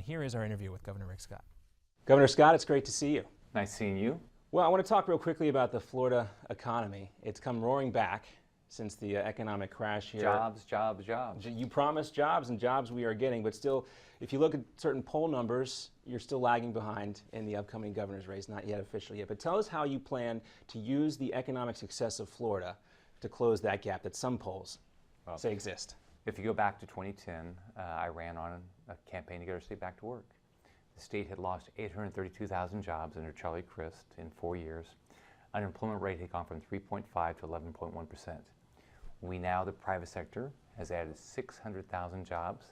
Here is our interview with Governor Rick Scott. Governor Scott, it's great to see you. Nice seeing you. Well, I want to talk real quickly about the Florida economy. It's come roaring back since the economic crash here. Jobs, jobs, jobs. You promised jobs, and jobs we are getting, but still, if you look at certain poll numbers, you're still lagging behind in the upcoming governor's race, not yet officially yet. But tell us how you plan to use the economic success of Florida to close that gap that some polls say exist. If you go back to 2010, I ran on a campaign to get our state back to work. The state had lost 832,000 jobs under Charlie Crist in 4 years. Unemployment rate had gone from 3.5 to 11.1%. We now, the private sector, has added 600,000 jobs,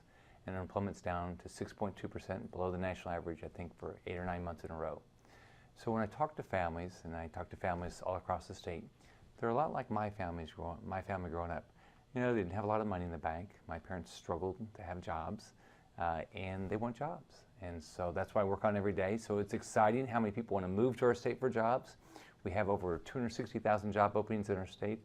and unemployment's down to 6.2%, below the national average, I think, for 8 or 9 months in a row. So when I talk to families, and I talk to families all across the state, they're a lot like my family growing up. You know, they didn't have a lot of money in the bank. My parents struggled to have jobs, and they want jobs. And so that's why I work on every day. So it's exciting how many people want to move to our state for jobs. We have over 260,000 job openings in our state,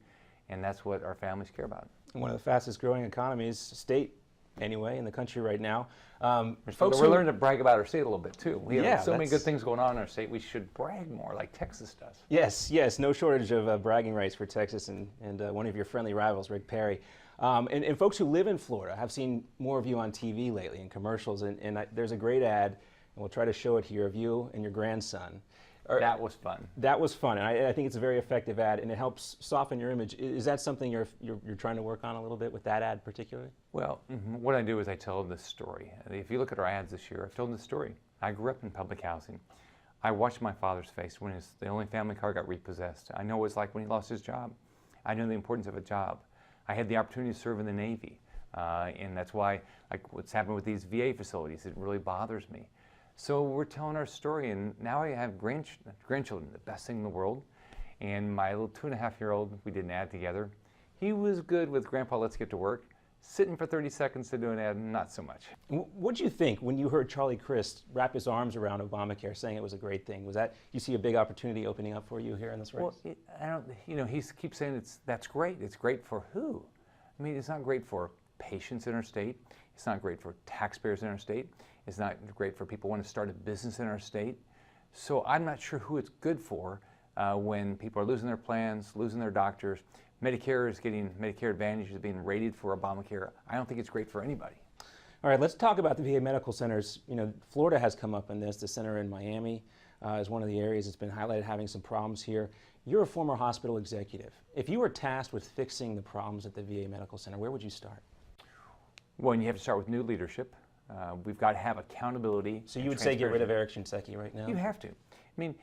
and that's what our families care about. One of the fastest growing economies, state anyway, in the country right now. We're learning to brag about our state a little bit too. We have so many good things going on in our state. We should brag more, like Texas does. Yes, no shortage of bragging rights for Texas and one of your friendly rivals, Rick Perry. And folks who live in Florida have seen more of you on TV lately in commercials, and there's a great ad, and we'll try to show it here, of you and your grandson. That was fun. That was fun, and I think it's a very effective ad, and it helps soften your image. Is that something you're trying to work on a little bit with that ad particularly? Well, what I do is I tell this story. If you look at our ads this year, I've told this story. I grew up in public housing. I watched my father's face when the only family car got repossessed. I know what it's like when he lost his job. I know the importance of a job. I had the opportunity to serve in the Navy, and that's why, like what's happened with these VA facilities, it really bothers me. So we're telling our story, and now I have grandchildren, the best thing in the world. And my little 2.5-year-old, we did an ad together. He was good with Grandpa, let's get to work. Sitting for 30 seconds to do an ad, not so much. What did you think when you heard Charlie Crist wrap his arms around Obamacare, saying it was a great thing? Was that, you see a big opportunity opening up for you here in this race? Well, he keeps saying that's great. It's great for who? I mean, it's not great for patients in our state. It's not great for taxpayers in our state. It's not great for people who want to start a business in our state. So I'm not sure who it's good for when people are losing their plans, losing their doctors. Medicare Advantage is being rated for Obamacare. I don't think it's great for anybody. All right, let's talk about the VA medical centers. You know, Florida has come up in this. The center in Miami is one of the areas that's been highlighted having some problems here. You're a former hospital executive. If you were tasked with fixing the problems at the VA medical center, where would you start? Well, you have to start with new leadership. We've got to have accountability. So you would say get rid of Eric Shinseki right now? You have to. I mean,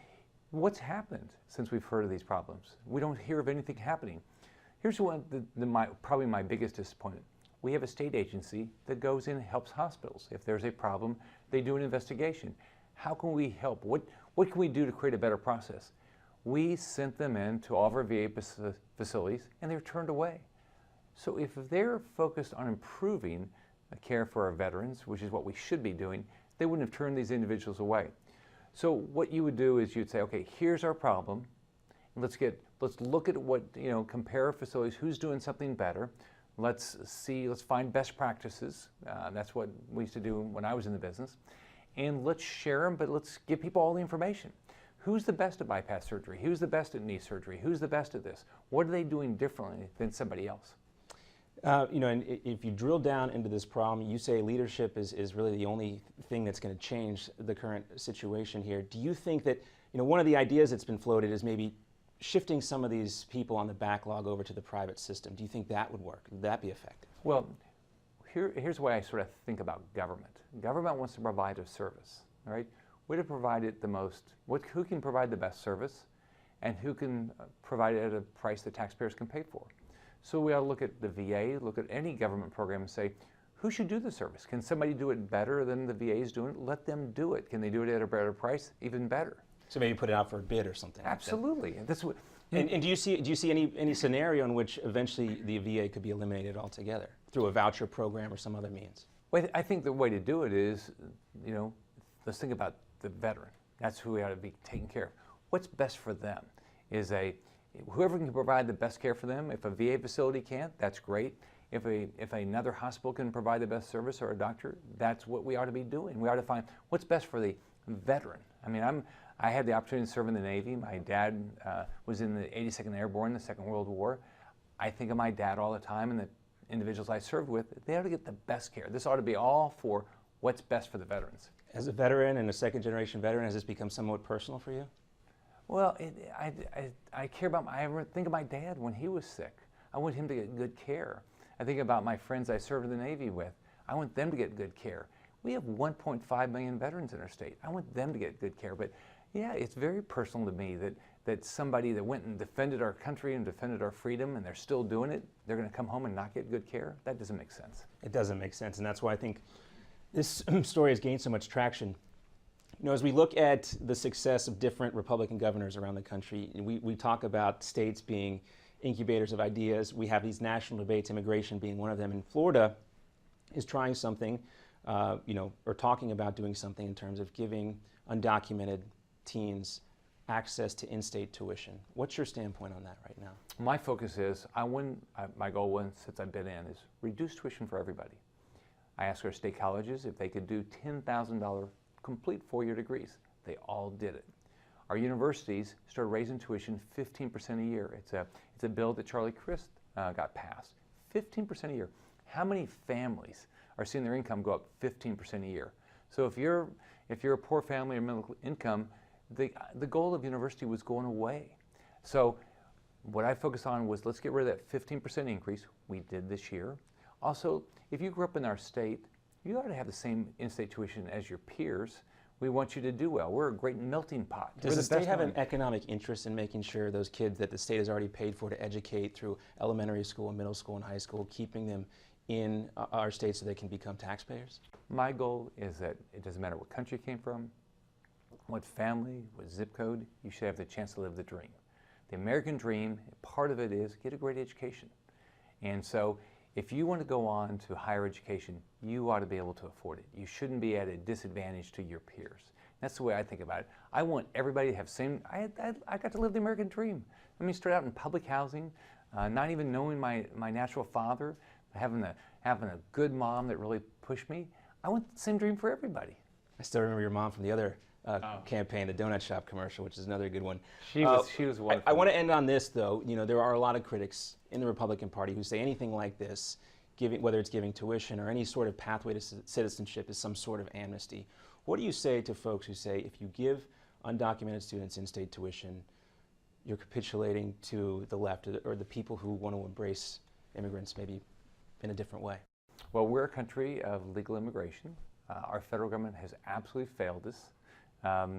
what's happened since we've heard of these problems? We don't hear of anything happening. Here's probably my biggest disappointment. We have a state agency that goes in and helps hospitals. If there's a problem, they do an investigation. How can we help? What can we do to create a better process? We sent them in to all of our VA facilities, and they were turned away. So if they're focused on improving care for our veterans, which is what we should be doing, they wouldn't have turned these individuals away. So what you would do is you'd say, okay, here's our problem. Let's look at what, compare facilities, who's doing something better. Let's find best practices. That's what we used to do when I was in the business. And let's share them, but let's give people all the information. Who's the best at bypass surgery? Who's the best at knee surgery? Who's the best at this? What are they doing differently than somebody else? And if you drill down into this problem, you say leadership is really the only thing that's going to change the current situation here. Do you think that, one of the ideas that's been floated is maybe shifting some of these people on the backlog over to the private system? Do you think that would work? Would that be effective? Well, here's the way I sort of think about government. Government wants to provide a service, all right? Way to provide it the most, who can provide the best service, and who can provide it at a price that taxpayers can pay for. So we ought to look at the VA, look at any government program and say, who should do the service? Can somebody do it better than the VA is doing it? Let them do it. Can they do it at a better price? Even better. So maybe put it out for a bid or something. Absolutely. Like that. And do you see any scenario in which eventually the VA could be eliminated altogether through a voucher program or some other means? Well, I think the way to do it is, let's think about the veteran. That's who we ought to be taking care of. What's best for them is whoever can provide the best care for them. If a VA facility can't, that's great. if another hospital can provide the best service or a doctor, that's what we ought to be doing. We ought to find what's best for the veteran. I mean, I had the opportunity to serve in the Navy. My dad was in the 82nd Airborne in the Second World War. I think of my dad all the time and the individuals I served with. They ought to get the best care. This ought to be all for what's best for the veterans. As a veteran and a second-generation veteran, has this become somewhat personal for you? Well, I care about, I think of my dad when he was sick. I want him to get good care. I think about my friends I served in the Navy with. I want them to get good care. We have 1.5 million veterans in our state. I want them to get good care. But yeah, it's very personal to me that somebody that went and defended our country and defended our freedom and they're still doing it, they're going to come home and not get good care. That doesn't make sense. It doesn't make sense, and that's why I think this story has gained so much traction. You know, as we look at the success of different Republican governors around the country, we talk about states being incubators of ideas. We have these national debates, immigration being one of them. And Florida is trying something, or talking about doing something in terms of giving undocumented teens access to in-state tuition. What's your standpoint on that right now? My focus is, my goal since I've been in is reduce tuition for everybody. I asked our state colleges if they could do $10,000 complete four-year degrees. They all did it. Our universities started raising tuition 15% a year. It's a bill that Charlie Crist got passed. 15% a year. How many families are seeing their income go up 15% a year? So if you're a poor family or middle income, the goal of university was going away. So what I focused on was, let's get rid of that 15% increase. We did this year. Also, if you grew up in our state, you ought to have the same in-state tuition as your peers. We want you to do well. We're a great melting pot. Does the state have an economic interest in making sure those kids that the state has already paid for to educate through elementary school, middle school, and high school, keeping them in our state so they can become taxpayers? My goal is that it doesn't matter what country you came from, what family, what zip code, you should have the chance to live the dream. The American dream, part of it is get a great education. And so if you want to go on to higher education, you ought to be able to afford it. You shouldn't be at a disadvantage to your peers. That's the way I think about it. I want everybody to have I got to live the American dream. Let me start out in public housing, not even knowing my natural father, having a good mom that really pushed me. I want the same dream for everybody. I still remember your mom from the other campaign, the donut shop commercial, which is another good one. She was wonderful. I want to end on this, though. You know, there are a lot of critics in the Republican Party who say anything like this, whether it's giving tuition or any sort of pathway to citizenship, is some sort of amnesty. What do you say to folks who say if you give undocumented students in-state tuition, you're capitulating to the left or the people who want to embrace immigrants maybe in a different way? Well, we're a country of legal immigration. Our federal government has absolutely failed us.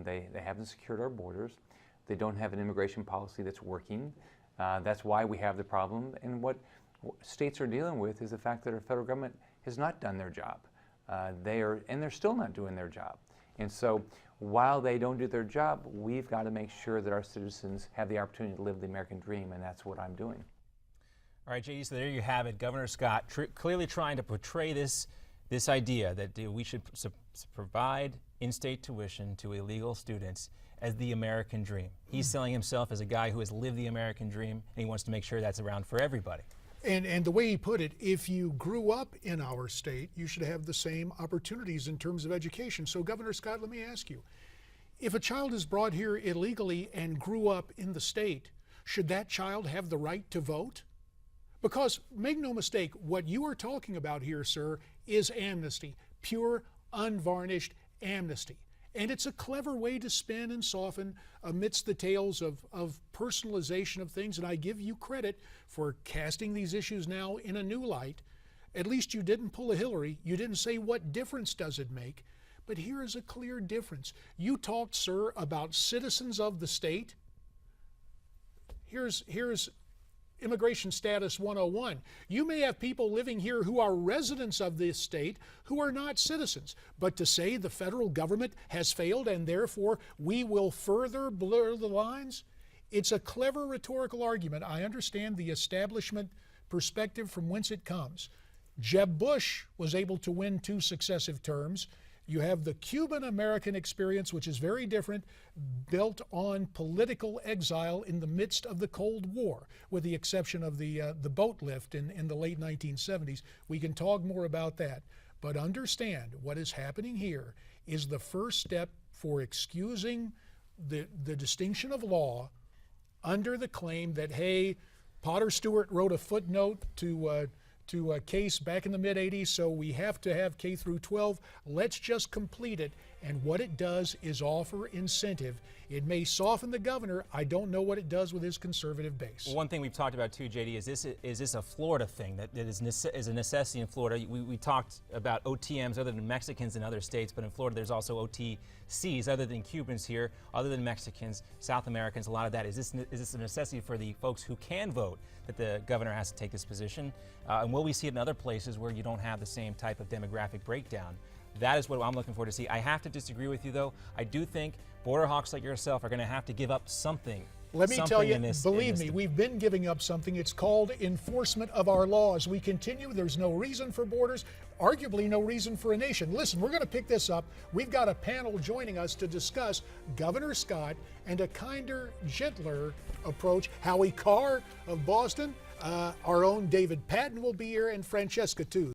They haven't secured our borders. They don't have an immigration policy that's working. That's why we have the problem. And what states are dealing with is the fact that our federal government has not done their job. They're still not doing their job. And so while they don't do their job, we've got to make sure that our citizens have the opportunity to live the American dream, and that's what I'm doing. All right, J.D., so there you have it. Governor Scott clearly trying to portray this idea that we should provide in-state tuition to illegal students as the American dream. He's selling himself as a guy who has lived the American dream, and he wants to make sure that's around for everybody. And the way he put it, if you grew up in our state, you should have the same opportunities in terms of education. So Governor Scott, let me ask you, if a child is brought here illegally and grew up in the state, should that child have the right to vote? Because make no mistake, what you are talking about here, sir, is amnesty, pure, unvarnished amnesty. And it's a clever way to spin and soften amidst the tales of personalization of things. And I give you credit for casting these issues now in a new light. At least you didn't pull a Hillary. You didn't say what difference does it make. But here is a clear difference. You talked, sir, about citizens of the state. Here's Immigration Status 101. You may have people living here who are residents of this state who are not citizens, but to say the federal government has failed and therefore we will further blur the lines, it's a clever rhetorical argument. I understand the establishment perspective from whence it comes. Jeb Bush was able to win 2 successive terms. You have the Cuban-American experience, which is very different, built on political exile in the midst of the Cold War, with the exception of the boat lift in the late 1970s. We can talk more about that. But understand what is happening here is the first step for excusing the distinction of law under the claim that, hey, Potter Stewart wrote a footnote to a case back in the mid-'80s, so we have to have K through 12. Let's just complete it. And what it does is offer incentive. It may soften the governor. I don't know what it does with his conservative base. One thing we've talked about too, JD, is this a Florida thing that is a necessity in Florida? We talked about OTMs other than Mexicans in other states, but in Florida there's also OTCs other than Cubans here, other than Mexicans, South Americans, a lot of that. Is this a necessity for the folks who can vote that the governor has to take this position? And will we see it in other places where you don't have the same type of demographic breakdown? That is what I'm looking forward to see. I have to disagree with you, though. I do think border hawks like yourself are going to have to give up something. Let me tell you, believe me, we've been giving up something. It's called enforcement of our laws. We continue. There's no reason for borders, arguably no reason for a nation. Listen, we're going to pick this up. We've got a panel joining us to discuss Governor Scott and a kinder, gentler approach. Howie Carr of Boston, our own David Patton will be here, and Francesca too.